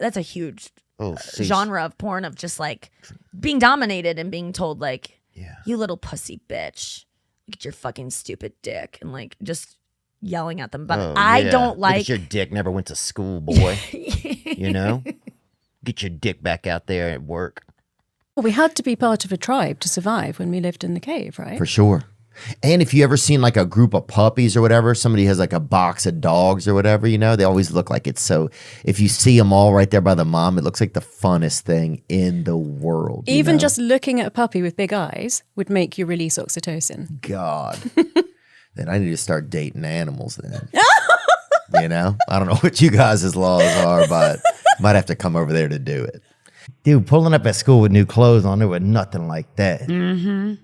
that's a huge genre of porn of just like being dominated and being told like, you little pussy bitch, look at your fucking stupid dick, and like just yelling at them. But I don't like. Look at your dick, never went to school, boy. You know, get your dick back out there at work. Well, we had to be part of a tribe to survive when we lived in the cave, right? For sure. And if you ever seen like a group of puppies or whatever, somebody has like a box of dogs or whatever, you know, they always look like it's so, if you see them all right there by the mom, it looks like the funnest thing in the world. Even just looking at a puppy with big eyes would make you release oxytocin. God. Then I need to start dating animals then. You know, I don't know what you guys' laws are, but might have to come over there to do it. Dude, pulling up at school with new clothes on, there was nothing like that. Mm-hmm.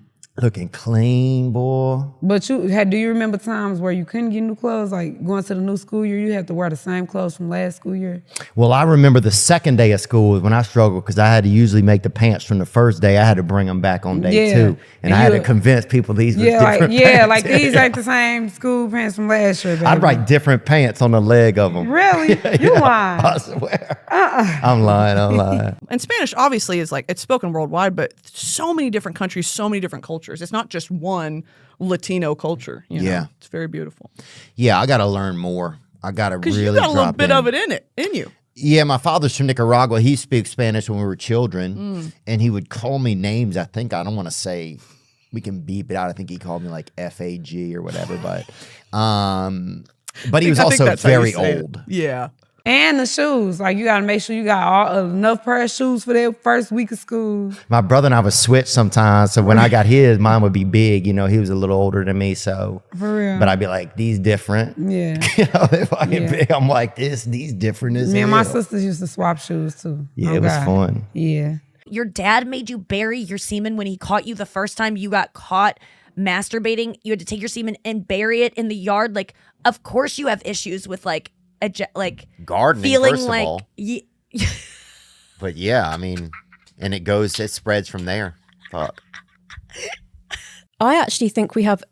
Looking clean, boy. But do you remember times where you couldn't get new clothes? Like going to the new school year, you had to wear the same clothes from last school year? Well, I remember the second day of school was when I struggled because I had to usually make the pants from the first day. I had to bring them back on day 2. And I had to convince people these were different pants. Like these ain't the same school pants from last year, baby. I'd write different pants on the leg of them. Really? You lying. I swear. I'm lying. And Spanish obviously is like, it's spoken worldwide, but so many different countries, so many different cultures. It's not just one Latino culture. You know? It's very beautiful. Yeah, I got to learn more. I got to really drop in. Because you got a little bit of it in you. Yeah, my father's from Nicaragua. He speaks Spanish when we were children, and he would call me names. I think, I don't want to say, we can beep it out. I think he called me like FAG or whatever, but he was also very old. Yeah. And the shoes. Like, you got to make sure you got enough pair of shoes for that first week of school. My brother and I would switch sometimes. So when I got his, mine would be big. You know, he was a little older than me. So, for real. But I'd be like, these different. Yeah. You know, if I get big, I'm like, these different as Me hell. and my sisters used to swap shoes too. Yeah, it was fun. Yeah. Your dad made you bury your semen when he caught you the first time you got caught masturbating. You had to take your semen and bury it in the yard. Like, of course you have issues with like gardening, feeling first like of all. But yeah, I mean, and it spreads from there. Fuck. I actually think we have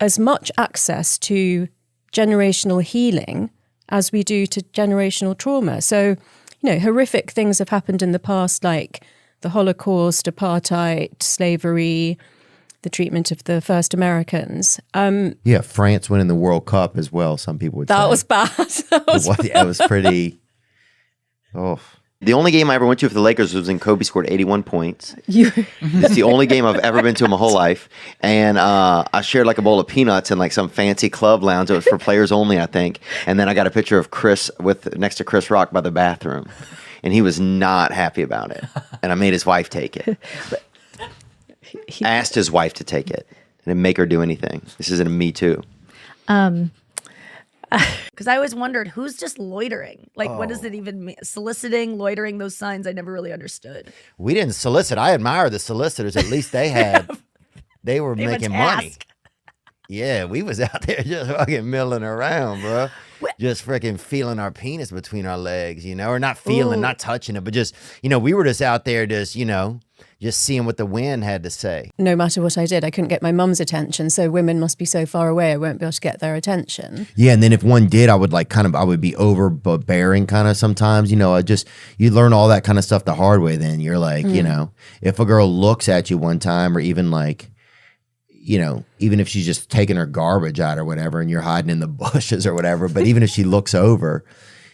as much access to generational healing as we do to generational trauma. So, you know, horrific things have happened in the past, like the Holocaust, apartheid, slavery, the treatment of the first Americans. Yeah, France winning the World Cup as well, some people would say. That was bad. It was pretty... Oh. The only game I ever went to for the Lakers was when Kobe scored 81 points. It's the only game I've ever been to in my whole life. And I shared like a bowl of peanuts in like some fancy club lounge. It was for players only, I think. And then I got a picture of Chris next to Chris Rock by the bathroom. And he was not happy about it. And I made his wife take it. He asked his wife to take it and didn't make her do anything. This isn't a Me Too. Because I always wondered, who's just loitering? Like, what does it even mean? Soliciting, loitering, those signs I never really understood. We didn't solicit. I admire the solicitors. At least they were making money. Yeah, we was out there just fucking milling around, bro. Just freaking feeling our penis between our legs, you know, or not feeling, not touching it, but just, you know, we were just out there just, you know, just seeing what the wind had to say. No matter what I did, I couldn't get my mum's attention. So women must be so far away, I won't be able to get their attention. Yeah, and then if one did, I would I would be overbearing kind of sometimes. You know, you learn all that kind of stuff the hard way then. You're like, you know, if a girl looks at you one time or even like, you know, even if she's just taking her garbage out or whatever and you're hiding in the bushes or whatever, but even if she looks over,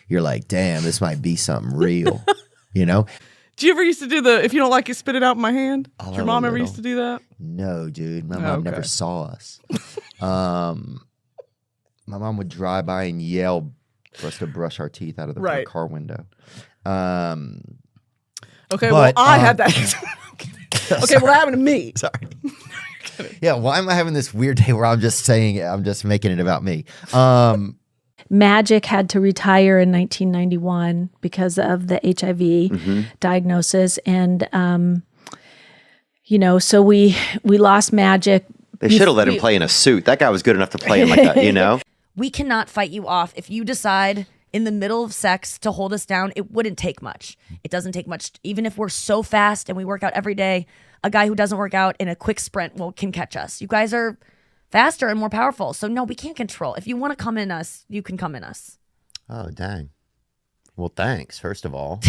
you're like, damn, this might be something real, you know? Do you ever used to do if you don't like it, spit it out in my hand? Did your mom ever used to do that? No, dude. My mom never saw us. My mom would drive by and yell for us to brush our teeth out of the car window. Okay, well, I had that. Okay, well, that happened to me. Sorry. Yeah, why am I having this weird day where I'm just saying it? I'm just making it about me. Magic had to retire in 1991 because of the HIV diagnosis. And, you know, so we lost Magic. They should have let him play in a suit. That guy was good enough to play in like that, you know? We cannot fight you off. If you decide in the middle of sex to hold us down, it wouldn't take much. It doesn't take much. Even if we're so fast and we work out every day, a guy who doesn't work out in a quick sprint can catch us. You guys are faster and more powerful. So no, we can't control. If you want to come in us, you can come in us. Oh, dang. Well, thanks, first of all.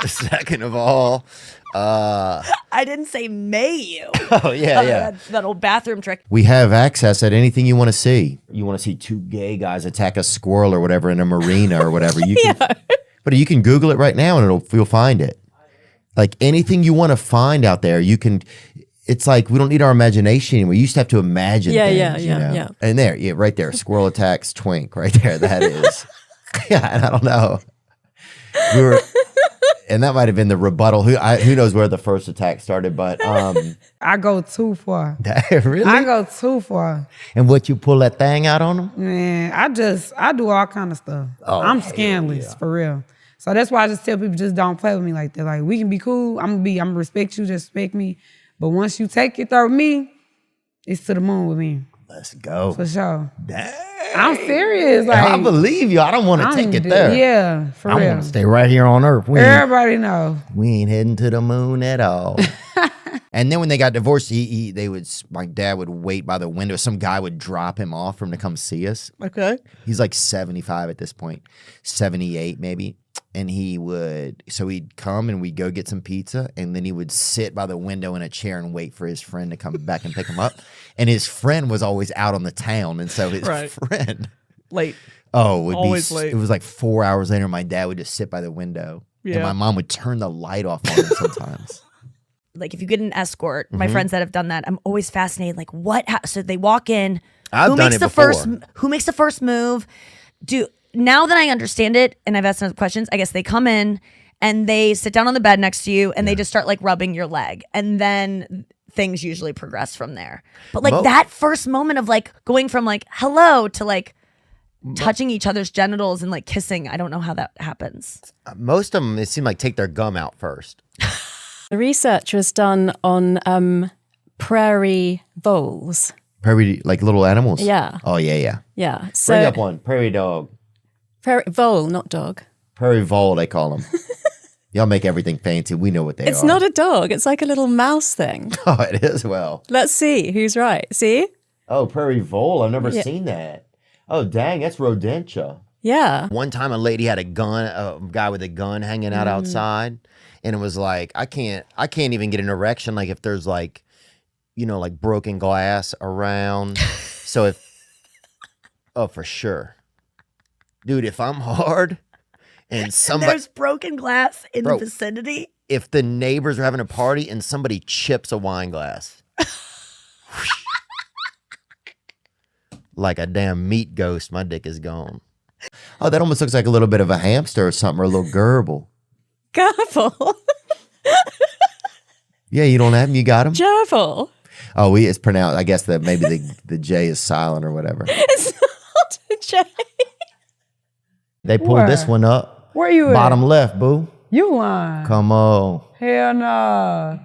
Second of all, I didn't say may you. oh, yeah. That old bathroom trick. We have access at anything you want to see. You want to see two gay guys attack a squirrel or whatever in a marina or whatever. You can, but you can Google it right now and you'll find it. Like anything you want to find out there, you can. It's like we don't need our imagination anymore. You used to have to imagine things, you know? Yeah. And there, right there, squirrel attacks twink right there. That is. Yeah, and I don't know. We were, and that might have been the rebuttal. Who knows where the first attack started? But I go too far. really, I go too far. And what you pull that thing out on them? Man, I do all kind of stuff. I'm scandalous for real. So that's why I just tell people just don't play with me like that. Like we can be cool. I'm gonna respect you, just respect me. But once you take it there with me, it's to the moon with me. Let's go. For sure. Dang. I'm serious. Like I believe you. I don't want to take it there. Yeah, for I real. want to stay right here on Earth. Everybody know. We ain't heading to the moon at all. And then when they got divorced, my dad would wait by the window. Some guy would drop him off for him to come see us. Okay. He's like 75 at this point, 78 maybe. And he'd come and we'd go get some pizza. And then he would sit by the window in a chair and wait for his friend to come back and pick him up. And his friend was always out on the town. And so his friend. Late. Oh, it would Always be, late. It was like 4 hours later. My dad would just sit by the window. Yeah. And my mom would turn the light off on him sometimes. Like if you get an escort, my friends that have done that, I'm always fascinated. Like what? So they walk in. I've done it before. Who makes the first move? Now that I understand it, and I've asked enough questions, I guess they come in and they sit down on the bed next to you, and they just start like rubbing your leg, and then things usually progress from there. But like that first moment of like going from like hello to like touching each other's genitals and like kissing, I don't know how that happens. Most of them, it seemed like take their gum out first. The research was done on prairie voles. Prairie, like little animals? Yeah. Oh, yeah. Yeah. So Bring up one. Prairie dog. prairie vole, not dog. Prairie vole, they call them. Y'all make everything fancy. We know what they are. It's not a dog. It's like a little mouse thing. Oh, it is? Well. Let's see who's right. See? Oh, prairie vole. I've never seen that. Oh, dang. That's rodentia. Yeah. One time a lady had a guy with a gun hanging out outside. And it was like, I can't even get an erection. Like if there's like, like broken glass around. So for sure. Dude, if I'm hard and somebody. There's broken glass in the vicinity. If the neighbors are having a party and somebody chips a wine glass. Like a damn meat ghost, my dick is gone. Oh, that almost looks like a little bit of a hamster or something, or a little gerbil. Gerbil. Yeah, you don't have them? You got them? Gerbil. Oh, it's pronounced. I guess that maybe the J is silent or whatever. It's not a J. They pulled this one up. Where you Bottom at? left, boo. You lying. Come on. Hell nah.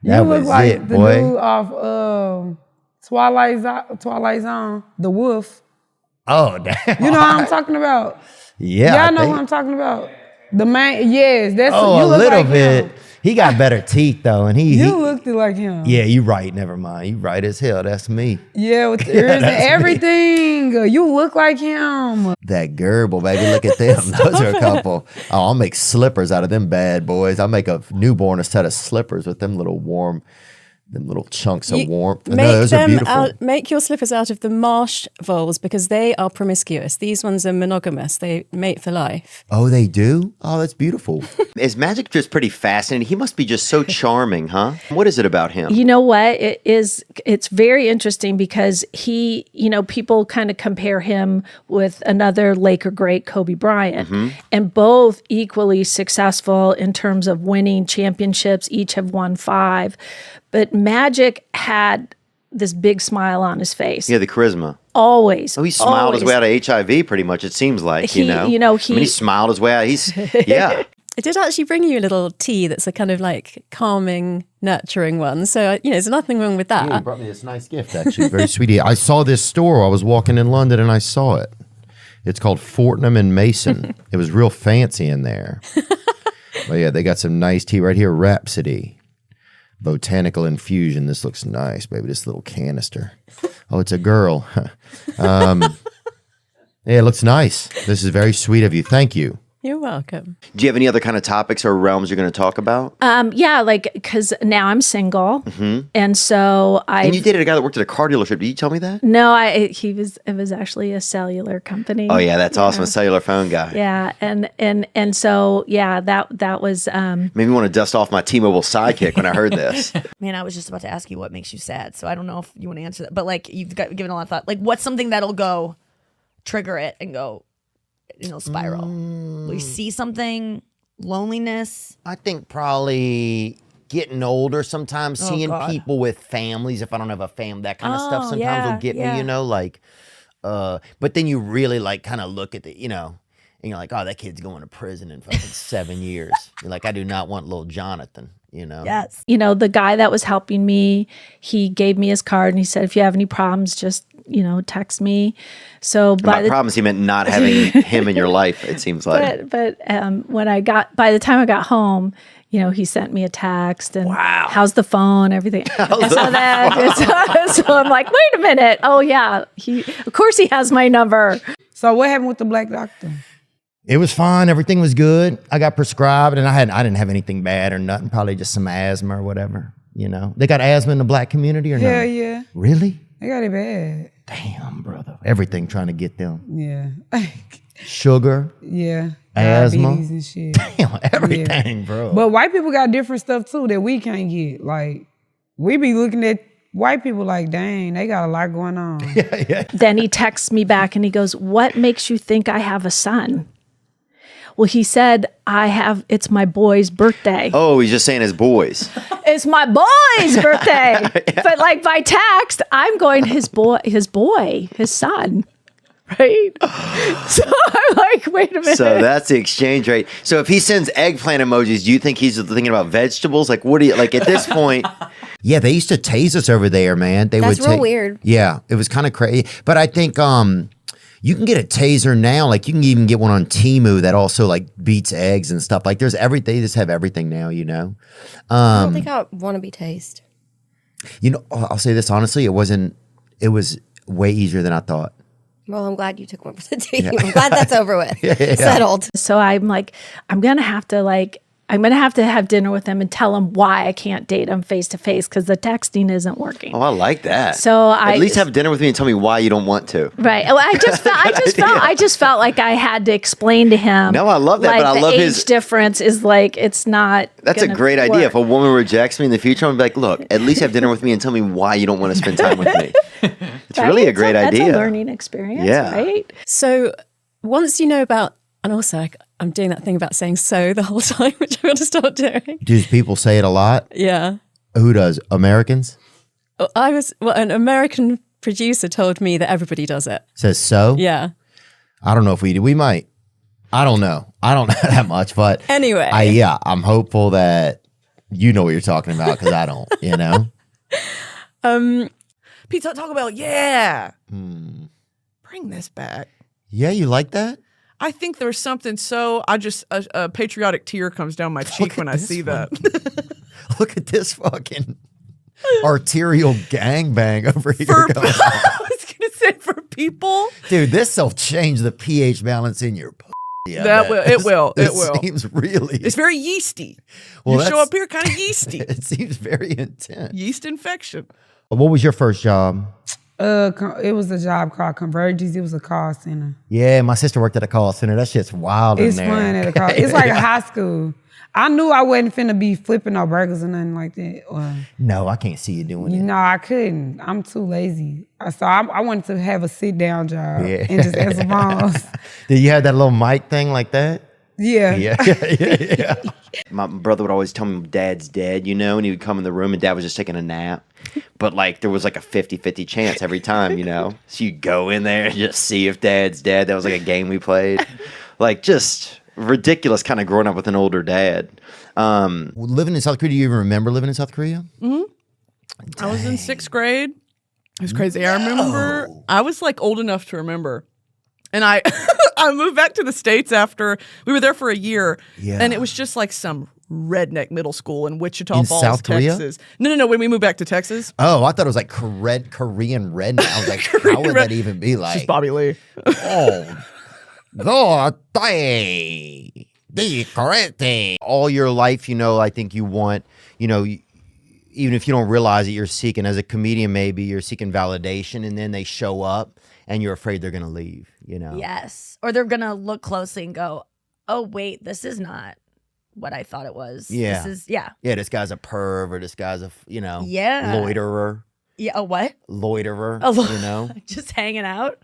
That You look was like it, the boy. dude off Twilight Zone, the wolf. Oh, damn. You know what I'm talking about? Yeah. Y'all know what I'm talking about. The man, yes, that's Oh, you a look little like bit. him. He got better teeth, though. And he You looked like him. Yeah, you right. Never mind. You right as hell. That's me. Yeah, with the ears and everything. You look like him. That gerbil, baby. Look at them. Those are a couple. Oh, I'll make slippers out of them bad boys. I'll make a newborn a set of slippers with them little chunks of warmth. No, those are beautiful. Make your slippers out of the marsh voles because they are promiscuous. These ones are monogamous. They mate for life. Oh, they do? Oh, that's beautiful. Is Magic just pretty fascinating? He must be just so charming, huh? What is it about him? You know what? It's very interesting because he, people kind of compare him with another Laker great, Kobe Bryant, and both equally successful in terms of winning championships. Each have won 5. But Magic had this big smile on his face. Yeah, the charisma. Always. Oh, he smiled his way out of HIV pretty much, it seems like, he smiled his way out. Yeah. It did actually bring you a little tea that's a kind of like calming, nurturing one. So, there's nothing wrong with that. Yeah, he brought me this nice gift, actually. Very sweet. I saw this store. I was walking in London and I saw it. It's called Fortnum and Mason. It was real fancy in there. But yeah, they got some nice tea right here. Rhapsody. Botanical infusion. This looks nice, baby. This little canister. Oh, it's a girl. Yeah, it looks nice. This is very sweet of you. Thank you. You're welcome. Do you have any other kind of topics or realms you're going to talk about? Yeah, like because now I'm single, and so And you dated a guy that worked at a car dealership. Did you tell me that? No, it was actually a cellular company. Oh yeah, that's awesome. A cellular phone guy. Yeah, and so yeah, that was Made me want to dust off my T-Mobile sidekick when I heard this. Man, I was just about to ask you what makes you sad, so I don't know if you want to answer that. But like, you've given a lot of thought. Like, what's something that'll go trigger it and go, spiral? Will you see something? Loneliness? I think probably getting older sometimes, seeing God. people with families, if I don't have a fam, that kind of stuff sometimes yeah, will get yeah. me, like, but then you really like kind of look at the, and you're like, oh, that kid's going to prison in fucking 7 years. You're like, I do not want little Jonathan, Yes. the guy that was helping me, he gave me his card and he said, if you have any problems, just text me. So By problems, he meant not having him in your life. It seems like. But when by the time I got home, he sent me a text and how's the phone, everything. So I'm like, wait a minute. Oh yeah, of course he has my number. So what happened with the black doctor? It was fine. Everything was good. I got prescribed, and I didn't have anything bad or nothing. Probably just some asthma or whatever. They got asthma in the black community or not? Hell yeah. Really? They got it bad. Damn, brother. Everything trying to get them. Yeah. Sugar, Yeah. asthma, Diabetes and shit. damn, everything, bro. But white people got different stuff too that we can't get. Like, we be looking at white people like, dang, they got a lot going on. Then he texts me back and he goes, what makes you think I have a son? Well, he said, it's my boy's birthday. Oh, he's just saying his boys. It's my boy's birthday. But like by text, I'm going, his son. Right? So I'm like, wait a minute. So that's the exchange rate. So if he sends eggplant emojis, do you think he's thinking about vegetables? Like, what do you, like at this point? Yeah, they used to tase us over there, man. That's real weird. Yeah, it was kind of crazy. But I think you can get a taser now. Like you can even get one on Temu that also like beats eggs and stuff. Like there's everything. They just have everything now, I don't think I want to be tased. I'll say this honestly. It was way easier than I thought. Well, I'm glad you took one for the team. I'm glad that's over with. Settled. So I'm like, I'm going to have to have dinner with him and tell him why I can't date him face to face because the texting isn't working. Oh, I like that. So at least have dinner with me and tell me why you don't want to. Right. Well, I just felt like I had to explain to him. No, I love that, like, but I love age his difference is like it's not. That's a great idea. If a woman rejects me in the future, I'm gonna be like, look, at least have dinner with me and tell me why you don't want to spend time with me. It's really a great idea. That's a learning experience, right? So once you know about, and also I'm doing that thing about saying so the whole time, which I want to stop doing. Do people say it a lot? Yeah. Who does? Americans? An American producer told me that everybody does it. Says so? Yeah. I don't know if we do. We might. I don't know. I don't know that much, but anyway. I'm hopeful that you know what you're talking about because I don't, Pete, talk about, bring this back. Yeah, you like that? I think there's something a patriotic tear comes down my cheek when I see that. Look at this fucking arterial gangbang over here. I was going to say for people. Dude, this will change the pH balance in your It will. It seems really. It's very yeasty. Well, you show up here kind of yeasty. It seems very intense. Yeast infection. What was your first job? It was a job called Converges. It was a call center. Yeah, my sister worked at a call center. That shit's wild It's in there. fun at a call. It's like a high school. I knew I wasn't finna be flipping no burgers or nothing like that. No, I can't see you doing it. No, I couldn't. I'm too lazy. So I wanted to have a sit down job and just answer phones. Did you have that little mic thing like that? Yeah. Yeah. My brother would always tell me Dad's dead, and he would come in the room and Dad was just taking a nap. But like there was like a 50-50 chance every time, So you'd go in there and just see if Dad's dead. That was like a game we played. Like just ridiculous kind of growing up with an older dad. Living in South Korea, do you even remember living in South Korea? Mm-hmm. I was in 6th grade. It was crazy. I remember I was like old enough to remember. And I moved back to the States after we were there for a year. Yeah. And it was just like some redneck middle school in Wichita In Falls, South Korea? Texas. No. When we moved back to Texas, Oh, I thought it was like Korean redneck. I was like, how would that even be like? just Bobby Lee. Oh, God, correct. All your life, I think you want, even if you don't realize it, you're seeking, as a comedian, maybe you're seeking validation, and then they show up and you're afraid they're going to leave, Yes. Or they're going to look closely and go, oh, wait, this is not what I thought it was. Yeah. Yeah, this guy's a perv, or this guy's a, Yeah. loiterer. Yeah. A what? Loiterer, Just hanging out?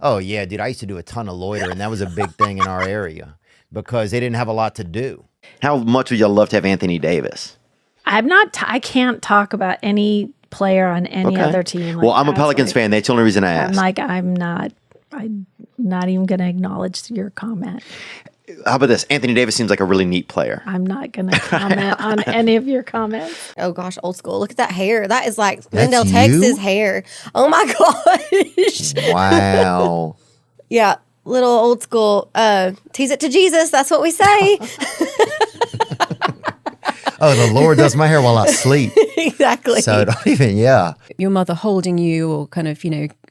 Oh, yeah, dude, I used to do a ton of loitering. That was a big thing in our area because they didn't have a lot to do. How much would y'all love to have Anthony Davis? I can't talk about any player on any other team. Well, I'm a Pelicans fan. That's the only reason I asked. I'm not even going to acknowledge your comment. How about this? Anthony Davis seems like a really neat player. I'm not going to comment on any of your comments. Oh gosh, old school. Look at that hair. That is like That's Glendale, you? Texas hair. Oh my gosh. Wow. Yeah, little old school. Tease it to Jesus. That's what we say. Oh, the Lord does my hair while I sleep. Exactly. So don't even, Your mother holding you or kind of,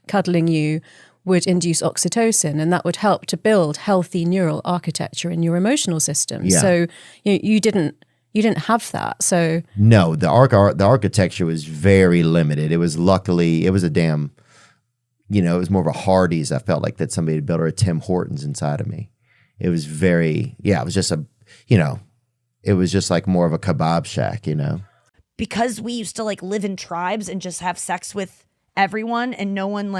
cuddling you would induce oxytocin, and that would help to build healthy neural architecture in your emotional system. Yeah. So you didn't have that. So No, the architecture was very limited. It was a damn, it was more of a Hardee's. I felt like that somebody had built, or a Tim Hortons inside of me. It was very, it was just it was just like more of a kebab shack, Because we used to live in tribes and just have sex with everyone and no one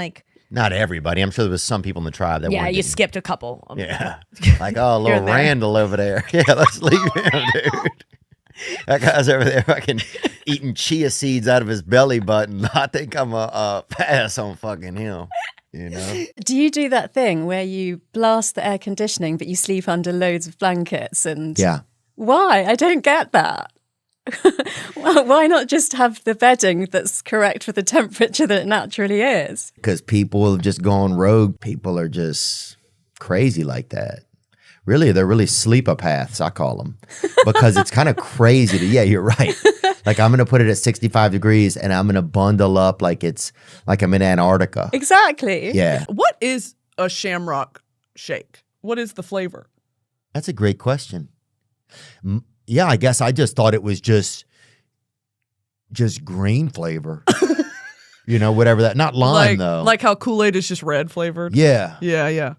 Not everybody. I'm sure there was some people in the tribe that yeah, weren't you getting- skipped a couple. Yeah. Like, oh, little there. Randall over there. Yeah, let's leave him, dude. That guy's over there fucking eating chia seeds out of his belly button. I think I'm a pass on fucking him. do you do that thing where you blast the air conditioning but you sleep under loads of blankets? And Yeah. why? I don't get that. Why not just have the bedding that's correct for the temperature that it naturally is? Because people have just gone rogue. People are just crazy like that. Really, they're really sleepopaths, I call them. Because it's kind of crazy to, yeah, you're right. Like, I'm going to put it at 65 degrees and I'm going to bundle up like it's like I'm in Antarctica. Exactly. Yeah. What is a shamrock shake? What is the flavor? That's a great question. Yeah, I guess I just thought it was just green flavor. Whatever that, not lime though. Like how Kool-Aid is just red flavored. Yeah. Yeah.